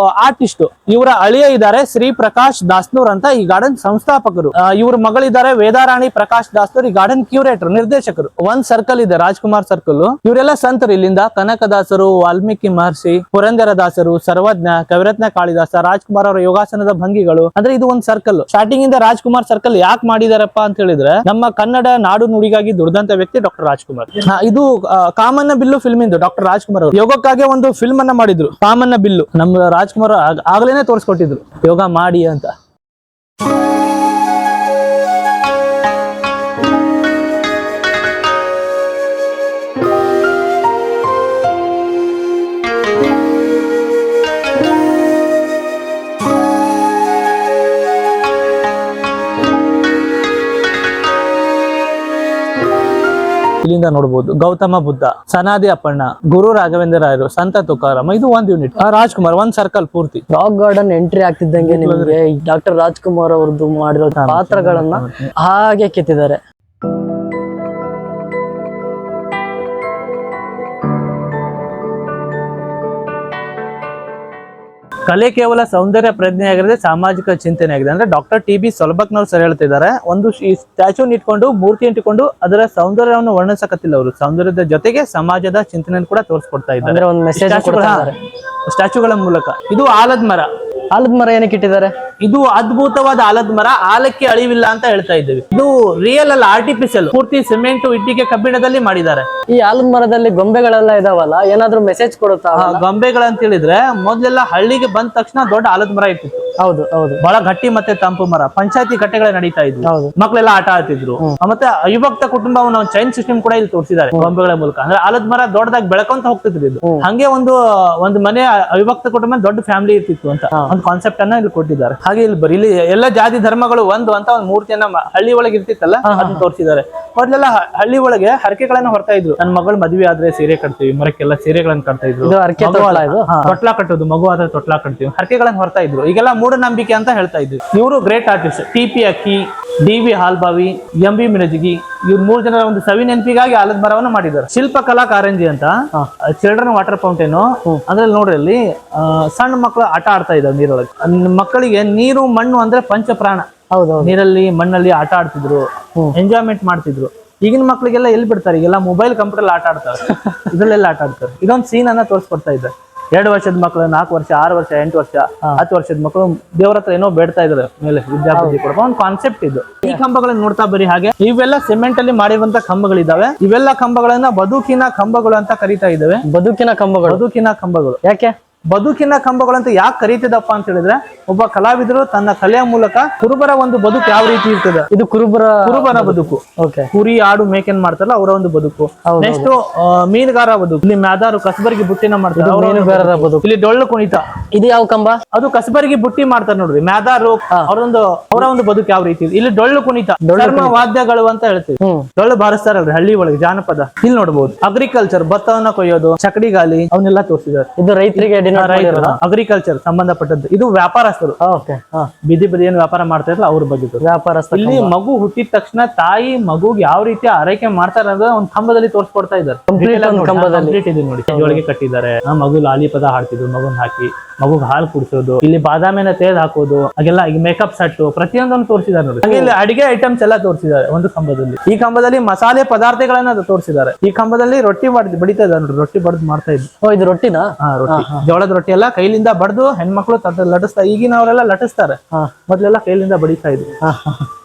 ಆರ್ಟಿಸ್ಟ್. ಇವರ ಅಳಿಯ ಇದ್ದಾರೆ ಶ್ರೀ ಪ್ರಕಾಶ್ ದಾಸ್ನೂರ್ ಅಂತ, ಈ ಗಾರ್ಡನ್ ಸಂಸ್ಥಾಪಕರು. ಇವ್ರ ಮಗಳಿದ್ದಾರೆ ವೇದಾರಾಣಿ ಪ್ರಕಾಶ್ ದಾಸ್ನೂರ್, ಈ ಗಾರ್ಡನ್ ಕ್ಯೂರೇಟರ್, ನಿರ್ದೇಶಕರು. ಒಂದ್ ಸರ್ಕಲ್ ಇದೆ ರಾಜ್ಕುಮಾರ್ ಸರ್ಕಲ್. ಇವರೆಲ್ಲ ಸಂತರು. ಇಲ್ಲಿಂದ ಕನಕದಾಸರು, ವಾಲ್ಮೀಕಿ ಮಹರ್ಷಿ, ಪುರಂದರದಾಸರು, ಸರ್ವಜ್ಞ, ಕವಿರತ್ನ ಕಾಳಿದಾಸ, ರಾಜ್ಕುಮಾರ್ ಅವರ ಯೋಗಾಸನದ ಭಂಗಿಗಳು. ಅಂದ್ರೆ ಇದು ಒಂದು ಸರ್ಕಲ್. ಸ್ಟಾರ್ಟಿಂಗ್ ಇಂದ ರಾಜ್ಕುಮಾರ್ ಸರ್ಕಲ್ ಯಾಕೆ ಮಾಡಿದಾರಪ್ಪ ಅಂತ ಹೇಳಿದ್ರೆ, ನಮ್ಮ ಕನ್ನಡ ನಾಡು ನುಡಿಗಾಗಿ ದುಡಿದಂತ ವ್ಯಕ್ತಿ ಡಾಕ್ಟರ್ ರಾಜ್ಕುಮಾರ್. ಇದು ಕಾಮಣ್ಣ ಬಿಲ್ಲು ಫಿಲ್ಮ್ ಇಂದು ಡಾಕ್ಟರ್ ರಾಜ್ಕುಮಾರ್ ಅವರು ಯೋಗಕ್ಕಾಗಿ ಒಂದು ಫಿಲ್ಮ್ ಅನ್ನ ಮಾಡಿದ್ರು, ಕಾಮಣ್ಣ ಬಿಲ್ಲು. ನಮ್ಮ ರಾಜ್ಕುಮಾರ್ ಆಗ್ಲೇನೆ ತೋರಿಸ್ಕೊಟ್ಟಿದ್ರು ಯೋಗ ಮಾಡಿ ಅಂತ. ಇಲ್ಲಿಂದ ನೋಡಬಹುದು ಗೌತಮ ಬುದ್ಧ, ಸನಾದಿ ಅಪ್ಪಣ್ಣ, ಗುರು ರಾಘವೇಂದ್ರ ರಾಯರು, ಸಂತ ತುಕಾರಾಮ. ಇದು ಒಂದು ಯೂನಿಟ್. ರಾಜ್ಕುಮಾರ್ ಒಂದ್ ಸರ್ಕಲ್ ಪೂರ್ತಿ. ರಾಕ್ ಗಾರ್ಡನ್ ಎಂಟ್ರಿ ಆಗ್ತಿದ್ದಂಗೆ ನಿಮಗೆ ಡಾಕ್ಟರ್ ರಾಜ್ಕುಮಾರ್ ಅವ್ರದ್ದು ಮಾಡಿರೋ ಪಾತ್ರಗಳನ್ನ ಹಾಗೆ ಕೆತ್ತಿದ್ದಾರೆ. ಕಲೆ ಕೇವಲ ಸೌಂದರ್ಯ ಪ್ರಜ್ಞೆ ಆಗಿರದೆ ಸಾಮಾಜಿಕ ಚಿಂತನೆ ಆಗಿದೆ. ಅಂದ್ರೆ ಡಾಕ್ಟರ್ ಟಿ.ಬಿ. ಸೊಲಬಕ್ನವ್ರು ಸರ್ ಹೇಳ್ತಿದ್ದಾರೆ, ಒಂದು ಈ ಸ್ಟ್ಯಾಚ್ಯೂ ಇಟ್ಕೊಂಡು, ಮೂರ್ತಿ ಇಟ್ಟುಕೊಂಡು ಅದರ ಸೌಂದರ್ಯವನ್ನು ವರ್ಣಿಸಕತ್ತಿಲ್ಲ ಅವರು. ಸೌಂದರ್ಯದ ಜೊತೆಗೆ ಸಮಾಜದ ಚಿಂತನೆ ಕೂಡ ತೋರಿಸ್ಕೊಡ್ತಾ ಇದ್ದಾರೆ ಒಂದು ಮೆಸೇಜ್ ಸ್ಟ್ಯಾಚ್ಯೂಗಳ ಮೂಲಕ. ಇದು ಆಲದ ಮರ. ಆಲದ ಮರ ಏನಕ್ಕೆ ಇಟ್ಟಿದ್ದಾರೆ? ಇದು ಅದ್ಭುತವಾದ ಆಲದ ಮರ, ಆಲಕ್ಕೆ ಅಳಿವಿಲ್ಲ ಅಂತ ಹೇಳ್ತಾ ಇದ್ದೀವಿ. ಇದು ರಿಯಲ್ ಅಲ್ಲ, ಆರ್ಟಿಫಿಷಿಯಲ್. ಪೂರ್ತಿ ಸಿಮೆಂಟ್, ಇಟ್ಟಿಗೆ, ಕಬ್ಬಿಣದಲ್ಲಿ ಮಾಡಿದ್ದಾರೆ. ಈ ಆಲದ ಮರದಲ್ಲಿ ಗೊಂಬೆಗಳೆಲ್ಲ ಇದಾವಲ್ಲ, ಏನಾದ್ರೂ ಮೆಸೇಜ್ ಕೊಡುತ್ತಾ? ಗೊಂಬೆಗಳಂತ ಹೇಳಿದ್ರೆ ಮೊದಲೆಲ್ಲ ಹಳ್ಳಿಗೆ ಬಂದ ತಕ್ಷಣ ದೊಡ್ಡ ಆಲದ ಮರ ಇರ್ತಿತ್ತು. ಹೌದು ಹೌದು, ಬಹಳ ಗಟ್ಟಿ ಮತ್ತೆ ತಂಪು ಮರ. ಪಂಚಾಯತಿ ಕಟ್ಟೆಗಳ ನಡೀತಾ ಇದ್ವು, ಮಕ್ಕಳೆಲ್ಲ ಆಟ ಆಡ್ತಿದ್ರು. ಮತ್ತೆ ಅವಿಭಕ್ತ ಕುಟುಂಬವನ್ನು ಚೈನ್ ಸಿಸ್ಟಮ್ ಕೂಡ ಇಲ್ಲಿ ತೋರಿಸಿದ್ದಾರೆ ಗೊಂಬೆಗಳ ಮೂಲಕ. ಅಂದ್ರೆ ಆಲದ ಮರ ದೊಡ್ಡದಾಗಿ ಬೆಳಕೊಂತ ಹೋಗ್ತಿದ್ರು. ಇದು ಹಂಗೆ ಒಂದು ಮನೆ ಅವಿಭಕ್ತ ಕುಟುಂಬ ದೊಡ್ಡ ಫ್ಯಾಮಿಲಿ ಇರ್ತಿತ್ತು ಅಂತ ಒಂದು ಕಾನ್ಸೆಪ್ಟ್ ಅನ್ನ ಇಲ್ಲಿ ಕೊಟ್ಟಿದ್ದಾರೆ. ಹಾಗೆ ಇಲ್ಲಿ ಎಲ್ಲ ಜಾತಿ ಧರ್ಮಗಳು ಒಂದು ಅಂತ ಒಂದು ಮೂರ್ತಿಯನ್ನ ಹಳ್ಳಿ ಒಳಗೆ ಇರ್ತಿತ್ತಲ್ಲ ಅದನ್ನ ತೋರಿಸಿದ್ದಾರೆ. ಮೊದಲೆಲ್ಲ ಹಳ್ಳಿ ಒಳಗೆ ಹರಕೆಗಳನ್ನ ಹೊರತಾ ಇದ್ರು. ನನ್ನ ಮಗಳು ಮದುವೆ ಆದ್ರೆ ಸೀರೆ ಕಟ್ತೀವಿ, ಮರಕ್ಕೆಲ್ಲ ಸೀರೆಗಳನ್ನ ಕಟ್ತಾ ಇದ್ರು. ತೊಟ್ಲ ಕಟ್ಟೋದು, ಮಗು ಆದ್ರೆ ತೊಟ್ಲ ಕಟ್ತೀವಿ, ಹರಕೆಗಳನ್ನ ಹೊರತಾ ಇದ್ರು. ಈಗೆಲ್ಲ ಮೂಢನಂಬಿಕೆ ಅಂತ ಹೇಳ್ತಾ ಇದ್ವಿ. ಇವರು ಗ್ರೇಟ್ ಆರ್ಟಿಸ್ಟ್. ಟಿ.ಪಿ. ಅಕ್ಕಿ, ಡಿ.ವಿ. ಹಾಲ್ಬಾವಿ, ಎಂ.ಬಿ. ಮಿಣಜಿಗಿ, ಇವ್ರು 3 ಜನರ ಒಂದು ಸವಿ ನೆನಪಿಗಾಗಿ ಆಲದ ಮರವನ್ನು ಮಾಡಿದ್ದಾರೆ. ಶಿಲ್ಪ ಕಲಾ ಕಾರಂಜಿ ಅಂತ ಚಿಲ್ಡ್ರನ್ ವಾಟರ್ ಫೌಂಟೇನ್. ಅದ್ರಲ್ಲಿ ನೋಡ್ರಿ, ಅಲ್ಲಿ ಸಣ್ಣ ಮಕ್ಕಳು ಆಟ ಆಡ್ತಾ ಇದ್ದಾವೆ ನೀರೊಳಗೆ. ಮಕ್ಕಳಿಗೆ ನೀರು ಮಣ್ಣು ಅಂದ್ರೆ ಪಂಚ ಪ್ರಾಣ. ನೀರಲ್ಲಿ ಮಣ್ಣಲ್ಲಿ ಆಟ ಆಡ್ತಿದ್ರು, ಎಂಜಾಯ್ಮೆಂಟ್ ಮಾಡ್ತಿದ್ರು. ಈಗಿನ ಮಕ್ಕಳಿಗೆಲ್ಲ ಎಲ್ಲಿ ಬಿಡ್ತಾರೆ? ಈಗೆಲ್ಲ ಮೊಬೈಲ್ ಕಂಪ್ಯೂಟರ್ ಆಟ ಆಡ್ತಾರೆ, ಇದ್ರಲ್ಲೆಲ್ಲ ಆಟ ಆಡ್ತಾರೆ. ಇದೊಂದು ಸೀನ್ ಅನ್ನ ತೋರಿಸ್ಕೊಡ್ತಾ ಇದ್ದಾರೆ. 2 ವರ್ಷದ ಮಕ್ಕಳು, 4 ವರ್ಷ, 6 ವರ್ಷ, 8 ವರ್ಷ, 10 ವರ್ಷದ ಮಕ್ಕಳು ದೇವ್ರ ಹತ್ರ ಏನೋ ಬೇಡ್ತಾ ಇದಾರೆ ಮೇಲೆ ವಿದ್ಯಾರ್ಥಿ ಕೊಡುವ ಒಂದು ಕಾನ್ಸೆಪ್ಟ್ ಇದು. ಈ ಕಂಬಗಳನ್ನ ನೋಡ್ತಾ ಬರೀ ಹಾಗೆ. ಇವೆಲ್ಲ ಸಿಮೆಂಟ್ ಅಲ್ಲಿ ಮಾಡಿರುವಂತ ಕಂಬಗಳಿದಾವೆ. ಇವೆಲ್ಲ ಕಂಬಗಳನ್ನ ಬದುಕಿನ ಕಂಬಗಳು ಅಂತ ಕರೀತಾ ಇದ್ದಾವೆ. ಬದುಕಿನ ಕಂಬಗಳು ಯಾಕೆ? ಬದುಕಿನ ಕಂಬಗಳಂತ ಯಾಕೆ ಕರೀತಿದಪ್ಪ ಅಂತ ಹೇಳಿದ್ರೆ ಒಬ್ಬ ಕಲಾವಿದರು ತನ್ನ ಕಲೆಯ ಮೂಲಕ ಕುರುಬರ ಒಂದು ಬದುಕು ಯಾವ ರೀತಿ ಇರ್ತದೆ, ಇದು ಕುರುಬರ ಬದುಕು. ಓಕೆ. ಕುರಿ ಆಡು ಮೇಕೆನ್ ಮಾಡ್ತಾರಲ್ಲ ಅವರ ಒಂದು ಬದುಕು. ನೆಕ್ಸ್ಟ್ ಮೀನುಗಾರ ಬದುಕು. ಇಲ್ಲಿ ಮ್ಯಾದಾರು ಕಸಬರಿಗೆ ಬುಟ್ಟಿನ ಮಾಡ್ತಾರೆ, ಅವ್ರ ಒಂದು ಮೀನುಗಾರರ ಬದುಕು. ಇಲ್ಲಿ ಡೊಳ್ಳು ಕುಣಿತ, ಇದು ಯಾವ ಕಂಬ? ಅದು ಕಸಬರಿಗೆ ಬುಟ್ಟಿ ಮಾಡ್ತಾರೆ ನೋಡ್ರಿ. ಮ್ಯಾದಾರು ಅವರ ಒಂದು ಬದುಕು ಯಾವ ರೀತಿ ಇದೆ. ಇಲ್ಲಿ ಡೊಳ್ಳು ಕುಣಿತ, ಚರ್ಮ ವಾದ್ಯಗಳು ಅಂತ ಹೇಳ್ತೀವಿ. ಡೊಳ್ಳು ಬಾರಿಸ್ತಾರಲ್ರಿ ಹಳ್ಳಿ ಒಳಗೆ, ಜಾನಪದ. ಇಲ್ಲಿ ನೋಡ್ಬೋದು ಅಗ್ರಿಕಲ್ಚರ್, ಭತ್ತವನ್ನ ಕೊಯ್ಯೋದು, ಚಕಡಿ ಗಾಲಿ ಅವನ್ನೆಲ್ಲ ತೋರಿಸಿದ್ದಾರೆ. ಇದು ರೈತರಿಗೆ ಅಗ್ರಿಕಲ್ಚರ್ ಸಂಬಂಧಪಟ್ಟದ್ದು. ಇದು ವ್ಯಾಪಾರಸ್ಥರು, ಬೀದಿ ಬದಿ ಏನು ವ್ಯಾಪಾರ ಮಾಡ್ತಾ ಇರಲ್ಲ ಅವ್ರ ಬಗ್ಗೆ ವ್ಯಾಪಾರಸ್ಥರು. ಇಲ್ಲಿ ಮಗು ಹುಟ್ಟಿದ ತಕ್ಷಣ ತಾಯಿ ಮಗುಗೆ ಯಾವ ರೀತಿ ಆರೈಕೆ ಮಾಡ್ತಾರೆ ಅನ್ನೋದು ಒಂದು ಕಂಬದಲ್ಲಿ ತೋರಿಸ್ಕೊಡ್ತಾ ಇದ್ದಾರೆ. ಕಂಪ್ಲೀಟ್ ಇದೆ ನೋಡಿ, ಒಳಗೆ ಕಟ್ಟಿದ್ದಾರೆ. ಮಗು ಲಾಲಿ ಪದ ಹಾಡ್ತಿದ್ರು, ಮಗುನ್ ಹಾಕಿ ಮಗುಗ್ ಹಾಲು ಕುಡಿಸೋದು, ಇಲ್ಲಿ ಬಾದಾಮಿನ ತೇದ್ ಹಾಕೋದು, ಹಾಗೆಲ್ಲ ಈಗ ಮೇಕಪ್ ಸೆಟ್ ಪ್ರತಿಯೊಂದನ್ನು ತೋರಿಸಿದ್ದಾರೆ ನೋಡಿ. ಹಾಗೆ ಇಲ್ಲಿ ಅಡಿಗೆ ಐಟಮ್ಸ್ ಎಲ್ಲ ತೋರಿಸಿದ್ದಾರೆ ಒಂದು ಕಂಬದಲ್ಲಿ. ಈ ಕಂಬದಲ್ಲಿ ಮಸಾಲೆ ಪದಾರ್ಥಗಳನ್ನ ತೋರಿಸಿದ್ದಾರೆ. ಈ ಕಂಬದಲ್ಲಿ ರೊಟ್ಟಿ ಬಡಿತಾ ಇದ್ದಾರೆ ನೋಡಿ, ರೊಟ್ಟಿ ಬಡ್ದು ಮಾಡ್ತಾ ಇದ್ರು. ಇದು ರೊಟ್ಟಿನಾ? ರೊಟ್ಟಿ, ಜೋಳದ ರೊಟ್ಟಿ ಎಲ್ಲ ಕೈಲಿಂದ ಬಡ್ದು ಹೆಣ್ಮಕ್ಳು ಲಟಿಸ್ತಾ, ಈಗಿನವರೆಲ್ಲ ಲಟಿಸ್ತಾರೆ, ಮೊದ್ಲೆಲ್ಲ ಕೈಲಿಂದ ಬಡಿತಾ ಇದ್ರು.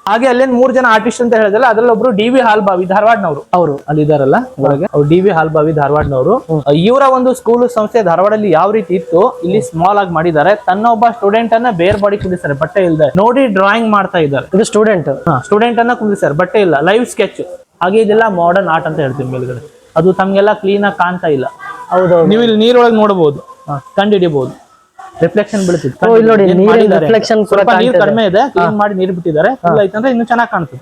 ಹಾಗೆ ಅಲ್ಲೇನ್ 3 ಜನ ಆರ್ಟಿಸ್ಟ್ ಅಂತ ಹೇಳಿದ್ರಲ್ಲ, ಅದ್ರಲ್ಲಿ ಒಬ್ರು ಡಿ.ವಿ. ಹಾಲ್ಬಾವಿ ಧಾರವಾಡನವರು, ಅವರು ಅಲ್ಲಿ ಇದಾರಲ್ಲ ಒಳಗೆ, ಅವ್ರು ಡಿ.ವಿ. ಹಾಲ್ಬಾವಿ ಧಾರವಾಡನವರು. ಇವರ ಒಂದು ಸ್ಕೂಲ್ ಸಂಸ್ಥೆ ಧಾರವಾಡಲ್ಲಿ ಯಾವ ರೀತಿ ಇತ್ತು, ಇಲ್ಲಿ ಸ್ಮಾಲ್ ಆಗಿ ಮಾಡಿದ್ದಾರೆ. ತನ್ನ ಒಬ್ಬ ಸ್ಟೂಡೆಂಟ್ ಅನ್ನ ಬೇರೆ ಬಾಡಿ ಕುಂದಿಸ್ತಾರೆ, ಬಟ್ಟೆ ಇಲ್ಲದೆ, ನೋಡಿ ಡ್ರಾಯಿಂಗ್ ಮಾಡ್ತಾ ಇದ್ದಾರೆ. ಇದು ಸ್ಟೂಡೆಂಟ್ ಅನ್ನ ಕುಂದಿಸ್ತಾರೆ, ಬಟ್ಟೆ ಇಲ್ಲ, ಲೈವ್ ಸ್ಕೆಚ್. ಹಾಗೆ ಇದೆಲ್ಲ ಮಾಡರ್ನ್ ಆರ್ಟ್ ಅಂತ ಹೇಳ್ತೀವಿ ಮೇಲ್ಗಡೆ. ಅದು ತಮ್ಗೆಲ್ಲ ಕ್ಲೀನ್ ಆಗಿ ಕಾಣ್ತಾ ಇಲ್ಲ. ಹೌದು, ನೀವು ಇಲ್ಲಿ ನೀರೊಳಗೆ ನೋಡಬಹುದು, ಕಂಡು ಹಿಡಿಬಹುದು, ರಿಫ್ಲೆಕ್ಷನ್ ಬೀಳ್ತಿತ್ತು. ನೀರು ಕಡಿಮೆ ಇದೆ, ಕ್ಲೀನ್ ಮಾಡಿ ನೀರು ಬಿಟ್ಟಿದ್ದಾರೆ. ಫುಲ್ ಐತಂದ್ರೆ ಇನ್ನು ಚೆನ್ನಾಗಿ ಕಾಣ್ತದೆ.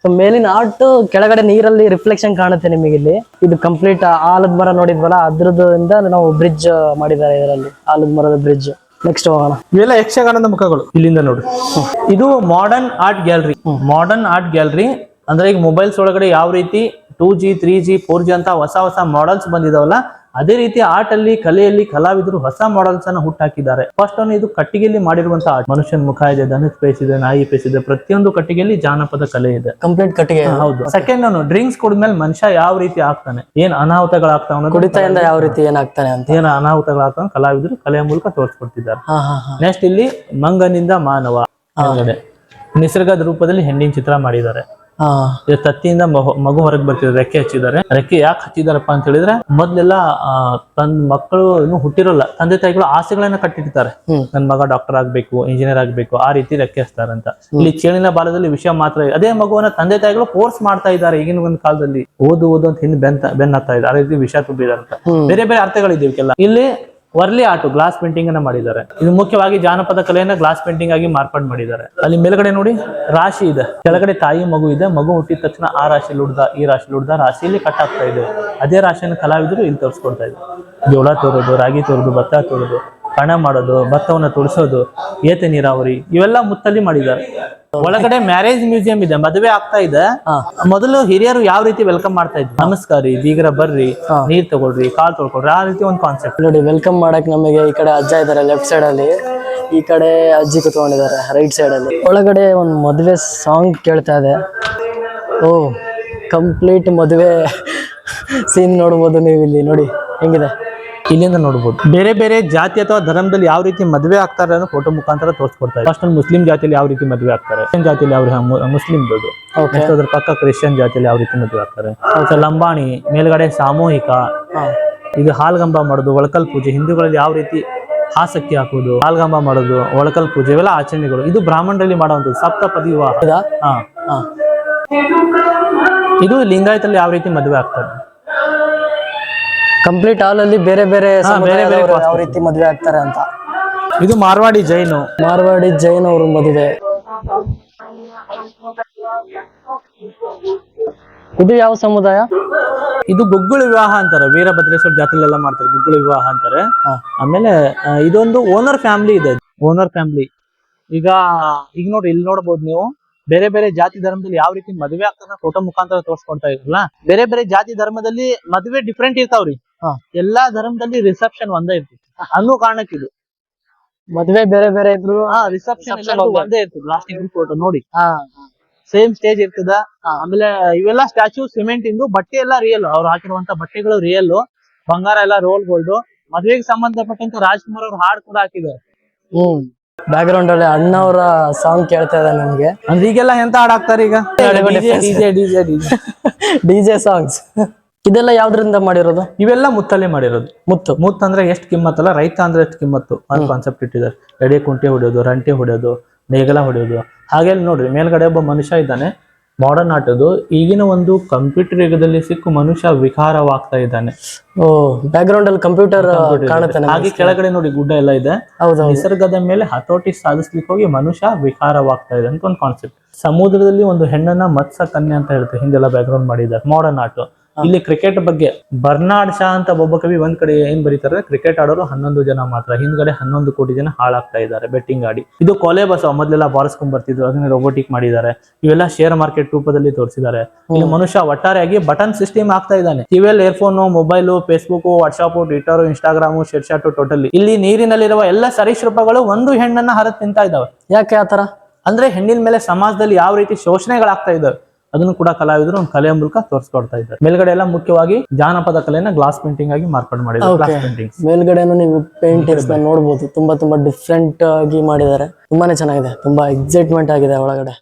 ಮೇಲಿನ ಆರ್ಟ್ ಕೆಳಗಡೆ ನೀರಲ್ಲಿ ರಿಫ್ಲೆಕ್ಷನ್ ಕಾಣುತ್ತೆ ನಿಮಗೆ ಇಲ್ಲಿ. ಇದು ಕಂಪ್ಲೀಟ್ ಆಲದ ಮರ ನೋಡಿದ್ವಲ್ಲ, ಅದ್ರದಿಂದ ನಾವು ಬ್ರಿಡ್ಜ್ ಮಾಡಿದ್ದಾರೆ ಇದರಲ್ಲಿ, ಆಲದ ಮರದ ಬ್ರಿಡ್ಜ್. ನೆಕ್ಸ್ಟ್ ಹೋಗೋಣ. ಇವೆಲ್ಲ ಯಕ್ಷಗಾನದ ಮುಖಗಳು. ಇಲ್ಲಿಂದ ನೋಡಿ, ಇದು modern art gallery. Modern art gallery ಅಂದ್ರೆ ಈಗ ಮೊಬೈಲ್ಸ್ ಒಳಗಡೆ ಯಾವ ರೀತಿ 2G 3G 4G ಅಂತ ಹೊಸ ಹೊಸ ಮಾಡೆಲ್ಸ್ ಬಂದಿದಾವಲ್ಲ, ಅದೇ ರೀತಿ ಆರ್ಟ್ ಅಲ್ಲಿ, ಕಲೆಯಲ್ಲಿ ಕಲಾವಿದರು ಹೊಸ ಮಾಡೆಲ್ಸ್ ಅನ್ನ ಹುಟ್ಟಾಕಿದ್ದಾರೆ. ಫಸ್ಟ್ ಒನ್ ಇದು ಕಟ್ಟಿಗೆಯಲ್ಲಿ ಮಾಡಿರುವಂತ ಆರ್ಟ್. ಮನುಷ್ಯನ ಮುಖ ಇದೆ, ದನದ ಫೇಸ್ ಇದೆ, ನಾಯಿ ಫೇಸ್ ಇದೆ, ಪ್ರತಿಯೊಂದು ಕಟ್ಟಿಗೆಯಲ್ಲಿ ಜಾನಪದ ಕಲೆ ಇದೆ, ಕಂಪ್ಲೀಟ್ ಕಟ್ಟಿಗೆ. ಹೌದು. ಸೆಕೆಂಡ್ ಒನ್ ಡ್ರಿಂಕ್ಸ್ ಕುಡಿದ್ಮೇಲೆ ಮನುಷ್ಯ ಯಾವ ರೀತಿ ಆಗ್ತಾನೆ, ಏನ್ ಅನಾಹುತಗಳಾಗ್ತಾವ, ಕುಡಿತದಿಂದ ಯಾವ ರೀತಿ ಏನಾಗ್ತಾನೆ ಅಂತ, ಏನ್ ಅನಾಹುತಗಳಾಗ್ತಾವ ಕಲಾವಿದರು ಕಲೆಯ ಮೂಲಕ ತೋರಿಸ್ಕೊಡ್ತಿದ್ದಾರೆ. ನೆಕ್ಸ್ಟ್ ಇಲ್ಲಿ ಮಂಗನಿಂದ ಮಾನವ, ನಿಸರ್ಗದ ರೂಪದಲ್ಲಿ ಹೆಣ್ಣಿನ ಚಿತ್ರ ಮಾಡಿದ್ದಾರೆ. ತತ್ತಿಯಿಂದ ಮಗು ಹೊರಗೆ ಬರ್ತಿದ್ದಾರೆ, ರೆಕ್ಕೆ ಹಚ್ಚಿದ್ದಾರೆ. ರೆಕ್ಕೆ ಯಾಕೆ ಹಚ್ಚಿದಾರಪ್ಪ ಅಂತ ಹೇಳಿದ್ರೆ, ಮೊದ್ಲೆಲ್ಲ ತನ್ನ ಮಕ್ಕಳು ಇನ್ನು ಹುಟ್ಟಿರೋಲ್ಲ, ತಂದೆ ತಾಯಿಗಳು ಆಸೆಗಳನ್ನ ಕಟ್ಟಿರ್ತಾರೆ. ನನ್ ಮಗ ಡಾಕ್ಟರ್ ಆಗ್ಬೇಕು, ಇಂಜಿನಿಯರ್ ಆಗ್ಬೇಕು, ಆ ರೀತಿ ರೆಕ್ಕೆ ಹಚ್ತಾರಂತ. ಇಲ್ಲಿ ಚೇಳಿನ ಬಾಲದಲ್ಲಿ ವಿಷಯ ಮಾತ್ರ. ಅದೇ ಮಗುವನ್ನ ತಂದೆ ತಾಯಿಗಳು ಫೋರ್ಸ್ ಮಾಡ್ತಾ ಇದ್ದಾರೆ. ಈಗಿನ ಒಂದು ಕಾಲದಲ್ಲಿ ಓದು ಅಂತ ಹಿಂದೆ ಬೆನ್ನ ಹತ್ತಾ ಇದ್ದಾರೆ, ಆ ರೀತಿ ವಿಷಯ ತುಂಬಿದಾರಂತ. ಬೇರೆ ಬೇರೆ ಅರ್ಥಗಳಿದೆವಕ್ಕೆಲ್ಲ. ಇಲ್ಲಿ ವರ್ಲಿ ಆರ್ಟ್, ಗ್ಲಾಸ್ ಪೇಂಟಿಂಗ್ ಅನ್ನ ಮಾಡಿದ್ದಾರೆ. ಇದು ಮುಖ್ಯವಾಗಿ ಜಾನಪದ ಕಲೆಯನ್ನ ಗ್ಲಾಸ್ ಪೇಂಟಿಂಗ್ ಆಗಿ ಮಾರ್ಪಾಡು ಮಾಡಿದ್ದಾರೆ. ಅಲ್ಲಿ ಮೇಲ್ಗಡೆ ನೋಡಿ ರಾಶಿ ಇದೆ, ಕೆಳಗಡೆ ತಾಯಿ ಮಗು ಇದೆ. ಮಗು ಹುಟ್ಟಿದ ತಕ್ಷಣ ಆ ರಾಶಿಯಲ್ಲಿ ಉಡ್ದ, ಈ ರಾಶಿಯಲ್ಲಿ ಉಡ್ದ, ರಾಶಿಯಲ್ಲಿ ಕಟ್ ಆಗ್ತಾ ಇದೆ. ಅದೇ ರಾಶಿಯನ್ನು ಕಲಾವಿದರು ಇಲ್ಲಿ ತೋರಿಸ್ಕೊಡ್ತಾ ಇದ್ದಾರೆ. ಜೋಳ ತೋರೋದು, ರಾಗಿ ತೋರೋದು, ಭತ್ತ ತೋರೋದು, ಕಣ ಮಾಡೋದು, ಭತ್ತವನ್ನ ತುಳಿಸೋದು, ಏತ ನೀರಾವರಿ, ಇವೆಲ್ಲ ಮುತ್ತಲ್ಲಿ ಮಾಡಿದ್ದಾರೆ. ಒಳಗಡೆ ಮ್ಯಾರೇಜ್ ಮ್ಯೂಸಿಯಂ ಇದೆ, ಮದುವೆ ಆಗ್ತಾ ಇದೆ. ಮೊದಲು ಹಿರಿಯರು ಯಾವ ರೀತಿ ವೆಲ್ಕಮ್ ಮಾಡ್ತಾ ಇದ್ರು, ನಮಸ್ಕಾರಿ, ಬೀಗರ ಬರ್ರಿ, ನೀರ್ ತಗೊಳ್ರಿ, ಕಾಲ್ ತೊಳ್ಕೊಳ್ರಿ, ಆ ರೀತಿ ಒಂದು ಕಾನ್ಸೆಪ್ಟ್. ನೋಡಿ, ವೆಲ್ಕಮ್ ಮಾಡಕ್ ನಮಗೆ ಈ ಕಡೆ ಅಜ್ಜ ಇದಾರೆ ಲೆಫ್ಟ್ ಸೈಡ್ ಅಲ್ಲಿ, ಈ ಕಡೆ ಅಜ್ಜಿ ಕುತ್ಕೊಂಡಿದ್ದಾರೆ ರೈಟ್ ಸೈಡ್ ಅಲ್ಲಿ. ಒಳಗಡೆ ಒಂದು ಮದುವೆ ಸಾಂಗ್ ಕೇಳ್ತಾ ಇದೆ. ಓ, ಕಂಪ್ಲೀಟ್ ಮದುವೆ ಸೀನ್ ನೋಡ್ಬೋದು ನೀವು ಇಲ್ಲಿ. ನೋಡಿ ಹೆಂಗಿದೆ, ಇಲ್ಲಿಂದ ನೋಡ್ಬೋದು. ಬೇರೆ ಬೇರೆ ಜಾತಿ ಅಥವಾ ಧರ್ಮದಲ್ಲಿ ಯಾವ ರೀತಿ ಮದುವೆ ಆಗ್ತಾರೆ ಅನ್ನೋ ಫೋಟೋ ಮುಖಾಂತರ ತೋರಿಸ್ಕೊಡ್ತಾರೆ. ಫಸ್ಟ್ ಒಂದು ಮುಸ್ಲಿಂ ಜಾತಿಯಲ್ಲಿ ಯಾವ ರೀತಿ ಮದುವೆ ಆಗ್ತಾರೆ, ಕ್ರಿಶ್ಚಿಯನ್ ಜಾತಿಯಲ್ಲಿ ಯಾವ ಮುಸ್ಲಿಂ ಅದ್ರ ಪಕ್ಕ ಕ್ರಿಶ್ಚಿಯನ್ ಜಾತಿಯಲ್ಲಿ ಯಾವ ರೀತಿ ಮದುವೆ ಆಗ್ತಾರೆ. ಲಂಬಾಣಿ, ಮೇಲ್ಗಡೆ ಸಾಮೂಹಿಕ, ಇದು ಹಾಲ್ಗಂಬ ಮಾಡೋದು, ಒಳಕಲ್ ಪೂಜೆ, ಹಿಂದೂಗಳಲ್ಲಿ ಯಾವ ರೀತಿ ಆಸಕ್ತಿ ಹಾಕೋದು, ಹಾಲ್ಗಂಬ ಮಾಡೋದು, ಒಳಕಲ್ ಪೂಜೆ, ಇವೆಲ್ಲ ಆಚರಣೆಗಳು. ಇದು ಬ್ರಾಹ್ಮಣರಲ್ಲಿ ಮಾಡುವಂಥದ್ದು ಸಪ್ತಪದಿ ವಿವಾಹ. ಇದು ಲಿಂಗಾಯತಲ್ಲಿ ಯಾವ ರೀತಿ ಮದುವೆ ಆಗ್ತಾರೆ. ಕಂಪ್ಲೀಟ್ ಹಾಲ್ ಅಲ್ಲಿ ಬೇರೆ ಬೇರೆ ಯಾವ ರೀತಿ ಮದುವೆ ಆಗ್ತಾರೆ ಅಂತ. ಇದು ಮಾರ್ವಾಡಿ ಜೈನ್ ಅವರು ಮದುವೆ. ಇದು ಯಾವ ಸಮುದಾಯ? ಇದು ಗುಗ್ಗುಳು ವಿವಾಹ ಅಂತಾರೆ. ವೀರಭದ್ರೇಶ್ವರ ಜಾತ್ರೆಲೆಲ್ಲ ಮಾಡ್ತಾರೆ, ಗುಗ್ಗುಳು ವಿವಾಹ ಅಂತಾರೆ. ಆಮೇಲೆ ಇದೊಂದು ಓನರ್ ಫ್ಯಾಮಿಲಿ ಇದೆ, ಓನರ್ ಫ್ಯಾಮಿಲಿ. ಈಗ ನೋಡಿ, ಇಲ್ಲಿ ನೋಡ್ಬೋದು ನೀವು, ಬೇರೆ ಬೇರೆ ಜಾತಿ ಧರ್ಮದಲ್ಲಿ ಯಾವ ರೀತಿ ಮದುವೆ ಆಗ್ತಾನ ಫೋಟೋ ಮುಖಾಂತರ ತೋರ್ಸ್ಕೊಡ್ತಾ ಇದ್ರಲ್ಲ. ಬೇರೆ ಬೇರೆ ಜಾತಿ ಧರ್ಮದಲ್ಲಿ ಮದುವೆ ಡಿಫ್ರೆಂಟ್ ಇರ್ತಾವ್ರಿ, ಎಲ್ಲಾ ಧರ್ಮದಲ್ಲಿ ರಿಸೆಪ್ಷನ್ ಒಂದೇ ಇರ್ತದೆ ಅನ್ನೋ ಕಾರಣಕ್ಕೆ ಇದು ಮದುವೆ ಬೇರೆ ಬೇರೆ ಇದ್ರು ರಿಸೆಪ್ಷನ್ ಒಂದೇ ಇರ್ತದೆ. ಲಾಸ್ಟ್ ಫೋಟೋ ನೋಡಿ, ಸೇಮ್ ಸ್ಟೇಜ್ ಇರ್ತದ. ಆಮೇಲೆ ಇವೆಲ್ಲ ಸ್ಟ್ಯಾಚ್ಯೂ ಸಿಮೆಂಟ್ ಇಂದು, ಬಟ್ಟೆ ಎಲ್ಲ ರಿಯಲ್, ಅವ್ರು ಹಾಕಿರುವಂತ ಬಟ್ಟೆಗಳು ರಿಯಲ್, ಬಂಗಾರ ಎಲ್ಲ ರೋಲ್ ಗೋಲ್ಡ್. ಮದುವೆಗೆ ಸಂಬಂಧಪಟ್ಟಂತ ರಾಜ್ಕುಮಾರ್ ಅವ್ರ ಹಾಡು ಕೂಡ ಹಾಕಿದ್ದಾರೆ. ಬ್ಯಾಕ್ ಗ್ರೌಂಡ್ ಅಲ್ಲಿ ಅಣ್ಣವರ ಸಾಂಗ್ ಕೇಳ್ತಾ ಇದೆ ನಮ್ಗೆ. ಅಂದ್ರೆ ಈಗೆಲ್ಲ ಎಂತ ಹಾಡ್ ಹಾಕ್ತಾರೆ ಈಗ, ಡಿಜೆ ಡಿಜೆ ಸಾಂಗ್ಸ್. ಇದೆಲ್ಲ ಯಾವ್ದ್ರಿಂದ ಮಾಡಿರೋದು? ಇವೆಲ್ಲ ಮುತ್ತಲ್ಲೇ ಮಾಡಿರೋದು. ಮುತ್ತು ಅಂದ್ರೆ ಎಷ್ಟು ಕಿಮ್ಮತ್ತಲ್ಲ, ರೈತ ಅಂದ್ರೆ ಎಷ್ಟು ಕಿಮ್ಮತ್ತು ಅನ್ನೋ ಕಾನ್ಸೆಪ್ಟ್ ಇಟ್ಟಿದ್ದಾರೆ. ಎಡೆ ಕುಂಟೆ ಹೊಡೆಯೋದು, ರಂಟೆ ಹೊಡೆಯೋದು, ನೇಗಲ ಹೊಡೆಯೋದು. ಹಾಗೆ ನೋಡ್ರಿ ಮೇಲ್ಗಡೆ ಒಬ್ಬ ಮನುಷ್ಯ ಇದ್ದಾನೆ, ಮಾಡರ್ನ್ ಆಟದು. ಈಗಿನ ಒಂದು ಕಂಪ್ಯೂಟರ್ ಯುಗದಲ್ಲಿ ಸಿಕ್ಕು ಮನುಷ್ಯ ವಿಕಾರವಾಗ್ತಾ ಇದ್ದಾನೆ. ಓ, ಬ್ಯಾಕ್ ಗ್ರೌಂಡ್ ಅಲ್ಲಿ ಕಂಪ್ಯೂಟರ್ ಕಾಣುತ್ತೆ. ಹಾಗೆ ಕೆಳಗಡೆ ನೋಡಿ ಗುಡ್ಡ ಎಲ್ಲ ಇದೆ. ಹೌದು. ನಿಸರ್ಗದ ಮೇಲೆ ಹತೋಟಿ ಸಾಧಿಸ್ಲಿಕ್ಕೆ ಹೋಗಿ ಮನುಷ್ಯ ವಿಕಾರವಾಗ್ತಾ ಇದೆ ಅಂತ ಒಂದು ಕಾನ್ಸೆಪ್ಟ್. ಸಮುದ್ರದಲ್ಲಿ ಒಂದು ಹೆಣ್ಣನ್ನ ಮತ್ಸ್ಯ ಕನ್ಯೆ ಅಂತ ಹೇಳ್ತಾರೆ, ಹಿಂದೆಲ್ಲ ಬ್ಯಾಕ್ ಗ್ರೌಂಡ್ ಮಾಡಿದ್ದಾರೆ. Modern art. ಇಲ್ಲಿ ಕ್ರಿಕೆಟ್ ಬಗ್ಗೆ ಬರ್ನಾರ್ಡ್ ಶಾ ಅಂತ ಒಬ್ಬ ಕವಿ ಒಂದ್ ಕಡೆ ಏನ್ ಬರೀತಾರೆ, ಕ್ರಿಕೆಟ್ ಆಡೋರು 11 ಜನ ಮಾತ್ರ, ಹಿಂದ್ಗಡೆ 11 ಕೋಟಿ ಜನ ಹಾಳಾಗ್ತಾ ಇದ್ದಾರೆ ಬೆಟ್ಟಿಂಗ್ ಆಡಿ. ಇದು ಕೊಲೆ ಬಸ್ ಮೊದಲೆಲ್ಲ ಬಾರಿಸ್ಕೊಂಡ್ ಬರ್ತಿದ್ರು, ಅದನ್ನ ರೋಬೋಟಿಕ್ ಮಾಡಿದ್ದಾರೆ. ಇವೆಲ್ಲ ಶೇರ್ ಮಾರ್ಕೆಟ್ ರೂಪದಲ್ಲಿ ತೋರಿಸಿದ್ದಾರೆ. ಇಲ್ಲಿ ಮನುಷ್ಯ ಒಟ್ಟಾರೆಯಾಗಿ ಬಟನ್ ಸಿಸ್ಟಮ್ ಆಗ್ತಾ ಇದ್ದಾನೆ. ಟಿವಿಯಲ್ಲಿ earphone, mobile, Facebook, WhatsApp, Twitter, Instagram, ShareChat totally. ಇಲ್ಲಿ ನೀರಿನಲ್ಲಿರುವ ಎಲ್ಲ ಸರೀಸೃಪಗಳು ಒಂದು ಹೆಣ್ಣನ್ನ ಹರಿದು ತಿಂತಾ ಇದಾವೆ. ಯಾಕೆ ಆತರ? ಅಂದ್ರೆ ಹೆಣ್ಣಿನ ಮೇಲೆ ಸಮಾಜದಲ್ಲಿ ಯಾವ ರೀತಿ ಶೋಷಣೆಗಳಾಗ್ತಾ ಇದಾವೆ ಅದನ್ನು ಕೂಡ ಕಲಾವಿದರು ಒಂದು ಕಲೆಯ ಮೂಲಕ ತೋರಿಸ್ಕೊಡ್ತಾ ಇದ್ದಾರೆ. ಮೇಲ್ಗಡೆ ಎಲ್ಲ ಮುಖ್ಯವಾಗಿ ಜಾನಪದ ಕಲೆನ ಗ್ಲಾಸ್ ಪೇಂಟಿಂಗ್ ಆಗಿ ಮಾರ್ಪಾಡು ಮಾಡಿದ್ದಾರೆ. ಗ್ಲಾಸ್ ಪೇಂಟಿಂಗ್ಸ್ ಮೇಲ್ಗಡೆನೂ ನೀವು ಪೇಂಟಿಂಗ್ಸ್ ನೋಡಬಹುದು, ತುಂಬಾ ಡಿಫ್ರೆಂಟ್ ಆಗಿ ಮಾಡಿದ್ದಾರೆ. ತುಂಬಾನೇ ಚೆನ್ನಾಗಿದೆ, ತುಂಬಾ ಎಕ್ಸೈಟ್ಮೆಂಟ್ ಆಗಿದೆ ಒಳಗಡೆ.